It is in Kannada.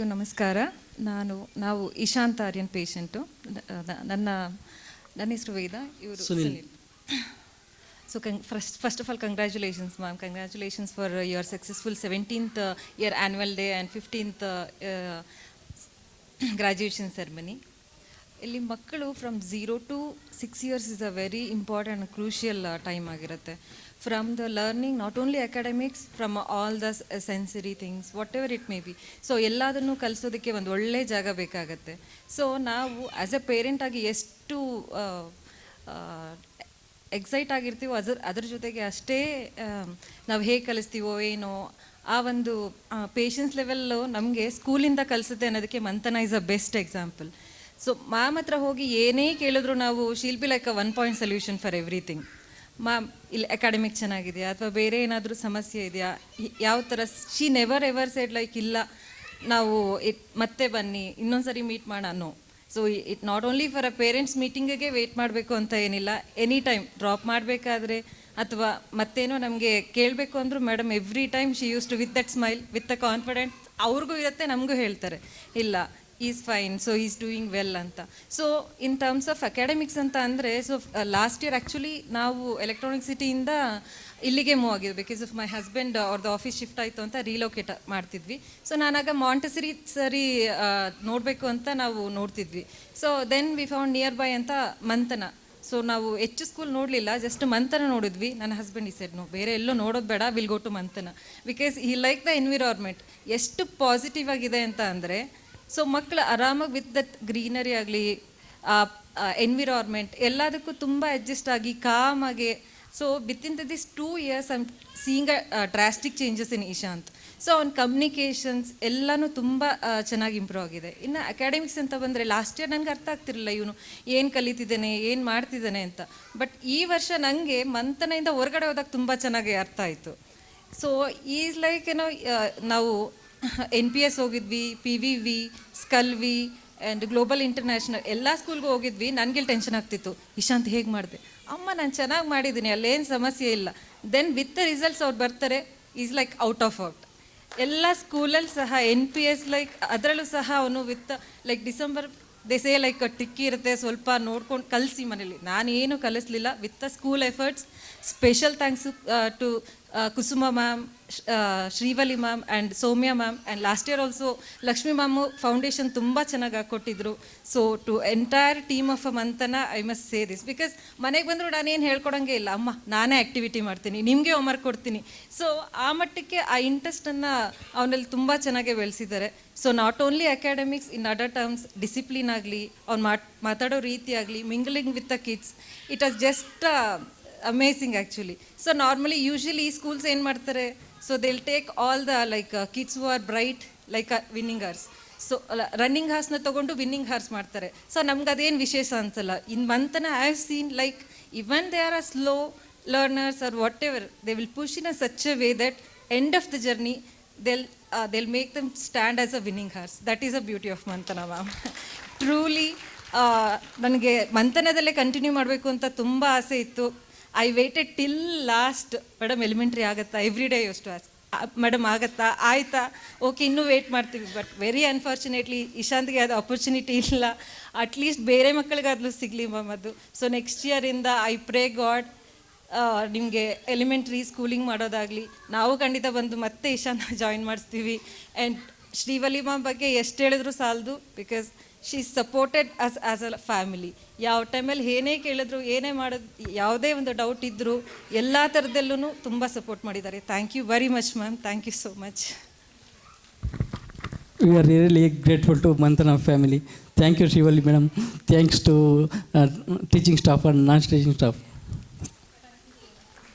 ನಮಸ್ಕಾರ. ನಾವು ಇಶಾಂತ್ ಆರ್ಯನ್ ಪೇಷಂಟು. ನನ್ನ ಹೆಸರು ವೇದ, ಇವರು Sunil. So first of all congratulations ma'am, congratulations for your successful 17th year annual day and 15th graduation ceremony. ಇಲ್ಲಿ ಮಕ್ಕಳು from 0 to 6 years is a very important crucial time ಆಗಿರುತ್ತೆ. From the learning, not only academics, from all the sensory things, whatever it may be. So ಎಲ್ಲದನ್ನು ಕಲಿಸೋದಕ್ಕೆ ಒಂದು ಒಳ್ಳೆ ಜಾಗ ಬೇಕಾಗತ್ತೆ. ಸೊ ನಾವು ಆ್ಯಸ್ ಎ ಪೇರೆಂಟ್ ಆಗಿ ಎಷ್ಟು ಎಕ್ಸೈಟ್ ಆಗಿರ್ತೀವೋ ಅದ್ರ ಜೊತೆಗೆ ಅಷ್ಟೇ ನಾವು ಹೇಗೆ ಕಲಿಸ್ತೀವೋ ಏನೋ ಆ ಒಂದು ಪೇಷನ್ಸ್ ಲೆವೆಲ್ಲು ನಮಗೆ ಸ್ಕೂಲಿಂದ ಕಲಿಸುತ್ತೆ ಅನ್ನೋದಕ್ಕೆ Manthana is a best example. So ma'am ಹತ್ರ ಹೋಗಿ ಏನೇ ಕೇಳಿದ್ರು ನಾವು she'll be like a 1 point solution for everything. Ma'am ಇಲ್ಲಿ ಅಕಾಡೆಮಿಕ್ ಚೆನ್ನಾಗಿದೆಯಾ ಅಥವಾ ಬೇರೆ ಏನಾದರೂ ಸಮಸ್ಯೆ ಇದೆಯಾ, ಯಾವ ಥರ. She never ever said like ಇಲ್ಲ ನಾವು ಮತ್ತೆ ಬನ್ನಿ ಇನ್ನೊಂದು ಸರಿ ಮೀಟ್ ಮಾಡೋಣ. So it not only for a parents ಮೀಟಿಂಗಿಗೆ ವೆಯ್ಟ್ ಮಾಡಬೇಕು ಅಂತ ಏನಿಲ್ಲ. ಎನಿ ಟೈಮ್ ಡ್ರಾಪ್ ಮಾಡಬೇಕಾದ್ರೆ ಅಥವಾ ಮತ್ತೇನೋ ನಮಗೆ ಕೇಳಬೇಕು ಅಂದರೂ madam every time she use to with that smile with a confident. ಅವ್ರಿಗೂ ಇರುತ್ತೆ, ನಮಗೂ ಹೇಳ್ತಾರೆ ಇಲ್ಲ is fine, so is doing well ಅಂತ. So in terms of academics ಅಂತ ಅಂದರೆ, ಸೊ ಲಾಸ್ಟ್ ಇಯರ್ ಆ್ಯಕ್ಚುಲಿ ನಾವು ಎಲೆಕ್ಟ್ರಾನಿಕ್ ಸಿಟಿಯಿಂದ ಇಲ್ಲಿಗೆ ಮೂವ್ ಆಗಿದ್ವಿ. ಬಿಕಾಸ್ ಆಫ್ ಮೈ ಹಸ್ಬೆಂಡ್ ಅವ್ರದ್ದು ಆಫೀಸ್ ಶಿಫ್ಟ್ ಆಯಿತು ಅಂತ ರೀಲೊಕೇಟ್ ಮಾಡ್ತಿದ್ವಿ. ಸೊ ನಾನಾಗ ಮಾಂಟೆಸರಿ ಸರಿ ನೋಡಬೇಕು ಅಂತ ನಾವು ನೋಡ್ತಿದ್ವಿ. So then we found nearby ಅಂತ ಮಂಥನ. ಸೊ ನಾವು ಹೆಚ್ಚು ಸ್ಕೂಲ್ ನೋಡಲಿಲ್ಲ, ಜಸ್ಟ್ ಮಂಥನ ನೋಡಿದ್ವಿ. ನನ್ನ ಹಸ್ಬೆಂಡ್ ಈ ಸೆಡ್ ನೋ, ಬೇರೆ ಎಲ್ಲೋ ನೋಡೋದು ಬೇಡ, will go to Manthana. Because ಈ ಲೈಕ್ ದ ಎನ್ವಿರಾನ್ಮೆಂಟ್ ಎಷ್ಟು ಪಾಸಿಟಿವ್ ಆಗಿದೆ ಅಂತ ಅಂದರೆ, ಸೊ ಮಕ್ಕಳು ಆರಾಮಾಗಿ ವಿತ್ ದಟ್ ಗ್ರೀನರಿ ಆಗಲಿ ಎನ್ವಿರಾನ್ಮೆಂಟ್ ಎಲ್ಲದಕ್ಕೂ ತುಂಬ ಅಡ್ಜಸ್ಟ್ ಆಗಿ ಕಾಮಾಗಿ. So within this 2 years I am seeing a drastic changes in Ishant. So ಅವ್ನ ಕಮ್ಯುನಿಕೇಷನ್ಸ್ ಎಲ್ಲನೂ ತುಂಬ ಚೆನ್ನಾಗಿ ಇಂಪ್ರೂವ್ ಆಗಿದೆ. ಇನ್ನು ಅಕಾಡೆಮಿಕ್ಸ್ ಅಂತ ಬಂದರೆ ಲಾಸ್ಟ್ ಇಯರ್ ನನಗೆ ಅರ್ಥ ಆಗ್ತಿರಲಿಲ್ಲ ಇವನು ಏನು ಕಲಿತಿದ್ದಾನೆ ಏನು ಮಾಡ್ತಿದ್ದಾನೆ ಅಂತ. ಬಟ್ ಈ ವರ್ಷ ನನಗೆ ಮಂಥನೆಯಿಂದ ಹೊರಗಡೆ ಹೋದಾಗ ತುಂಬ ಚೆನ್ನಾಗಿ ಅರ್ಥ ಆಯಿತು. ಸೊ ಈಸ್ ಲೈಕ್ ಏನೋ ನಾವು NPS ಹೋಗಿದ್ವಿ, PVV, ಸ್ಕಲ್ವಿ ಆ್ಯಂಡ್ ಗ್ಲೋಬಲ್ ಇಂಟರ್ನ್ಯಾಷನಲ್ ಎಲ್ಲ ಸ್ಕೂಲ್ಗೂ ಹೋಗಿದ್ವಿ. ನನಗೆ ಟೆನ್ಷನ್ ಆಗ್ತಿತ್ತು, ಇಶಾಂತ್ ಹೇಗೆ ಮಾಡಿದೆ, ಅಮ್ಮ ನಾನು ಚೆನ್ನಾಗಿ ಮಾಡಿದ್ದೀನಿ, ಅಲ್ಲೇನು ಸಮಸ್ಯೆ ಇಲ್ಲ. ದೆನ್ ವಿತ್ ದ ರಿಸಲ್ಟ್ಸ್ ಅವ್ರು ಬರ್ತಾರೆ, is like out of out. ಎಲ್ಲ ಸ್ಕೂಲಲ್ಲಿ ಸಹ NPS ಲೈಕ್ ಅದರಲ್ಲೂ ಸಹ ಅವನು ವಿತ್ ಲೈಕ್ ಡಿಸೆಂಬರ್ ದೇಸೇ ಲೈಕ್ ಟಿಕ್ಕಿ ಇರುತ್ತೆ, ಸ್ವಲ್ಪ ನೋಡ್ಕೊಂಡು ಕಲಿಸಿ ಮನೇಲಿ. ನಾನೇನು ಕಲಿಸ್ಲಿಲ್ಲ, with the school efforts. Special thanks to Kusuma ma'am, Srivalli ma'am and Soumya ma'am. And last year also Lakshmi ma'am foundation ತುಂಬ ಚೆನ್ನಾಗಿ ಹಾಕ್ಕೊಟ್ಟಿದ್ರು. So to entire team of a Manthana I must say this. Because ಮನೆಗೆ ಬಂದರೂ ನಾನೇನು ಹೇಳ್ಕೊಡಂಗೆ ಇಲ್ಲ, ಅಮ್ಮ ನಾನೇ ಆ್ಯಕ್ಟಿವಿಟಿ ಮಾಡ್ತೀನಿ, ನಿಮಗೆ ಹೋಮ್ವರ್ಕ್ ಕೊಡ್ತೀನಿ. ಸೊ ಆ ಮಟ್ಟಕ್ಕೆ ಆ ಇಂಟ್ರೆಸ್ಟನ್ನು ಅವನಲ್ಲಿ ತುಂಬ ಚೆನ್ನಾಗೇ ಬೆಳೆಸಿದ್ದಾರೆ. So not only academics, in other terms discipline ಆಗಲಿ, ಅವ್ನು ಮಾತಾಡೋ ರೀತಿ ಆಗಲಿ, mingling with the kids, it was just amazing actually. So normally usually ಈ ಸ್ಕೂಲ್ಸ್ ಏನು ಮಾಡ್ತಾರೆ, so they will take all the like kids who are bright like winning horse. So running ಹಾರ್ಸ್ನ ತೊಗೊಂಡು ವಿನ್ನಿಂಗ್ ಹಾರ್ಸ್ ಮಾಡ್ತಾರೆ. ಸೊ ನಮ್ಗೆ ಅದೇನು ವಿಶೇಷ ಅನ್ಸಲ್ಲ. In Manthana I have seen like even they are a slow learners are whatever, they will push in a such a way that end of the journey they'll make them stand as a winning horse. That is a beauty of Manthana ma'am. Truly ನನಗೆ ಮಂಥನದಲ್ಲೇ ಕಂಟಿನ್ಯೂ ಮಾಡಬೇಕು ಅಂತ ತುಂಬ ಆಸೆ ಇತ್ತು. I waited till last, madam elementary ಆಗುತ್ತಾ, every day use to ask madam ಆಗುತ್ತಾ, ಆಯಿತಾ, ಓಕೆ ಇನ್ನೂ ವೆಯ್ಟ್ ಮಾಡ್ತೀವಿ. ಬಟ್ ವೆರಿ ಅನ್ಫಾರ್ಚುನೇಟ್ಲಿ ಇಶಾಂತ್ಗೆ ಅದು ಅಪರ್ಚುನಿಟಿ ಇಲ್ಲ. ಅಟ್ಲೀಸ್ಟ್ ಬೇರೆ ಮಕ್ಕಳಿಗಾದ್ರೂ ಸಿಗಲಿ ಮ್ಯಾಮ್ ಅದು. ಸೊ ನೆಕ್ಸ್ಟ್ ಇಯರಿಂದ ಐ ಪ್ರೇ ಗಾಡ್ ನಿಮಗೆ ಎಲಿಮೆಂಟ್ರಿ ಸ್ಕೂಲಿಂಗ್ ಮಾಡೋದಾಗಲಿ, ನಾವು ಖಂಡಿತ ಬಂದು ಮತ್ತೆ ಇಶಾಂತ್ ಜಾಯಿನ್ ಮಾಡಿಸ್ತೀವಿ. ಆ್ಯಂಡ್ ಶ್ರೀವಲಿ ಮ್ಯಾಮ್ ಬಗ್ಗೆ ಎಷ್ಟು ಹೇಳಿದ್ರು ಸಾಲದು. Because she is supported as a family. ಯಾವ ಟೈಮಲ್ಲಿ ಏನೇ ಕೇಳಿದ್ರು, ಏನೇ ಮಾಡೋದು, ಯಾವುದೇ ಒಂದು ಡೌಟ್ ಇದ್ದರೂ ಎಲ್ಲ ಥರದಲ್ಲೂ ತುಂಬ ಸಪೋರ್ಟ್ ಮಾಡಿದ್ದಾರೆ. Thank you very much ma'am, thank you so much. We are really grateful to Manthana family. Thank you, Shivali madam. Thanks to teaching staff and non-teaching staff.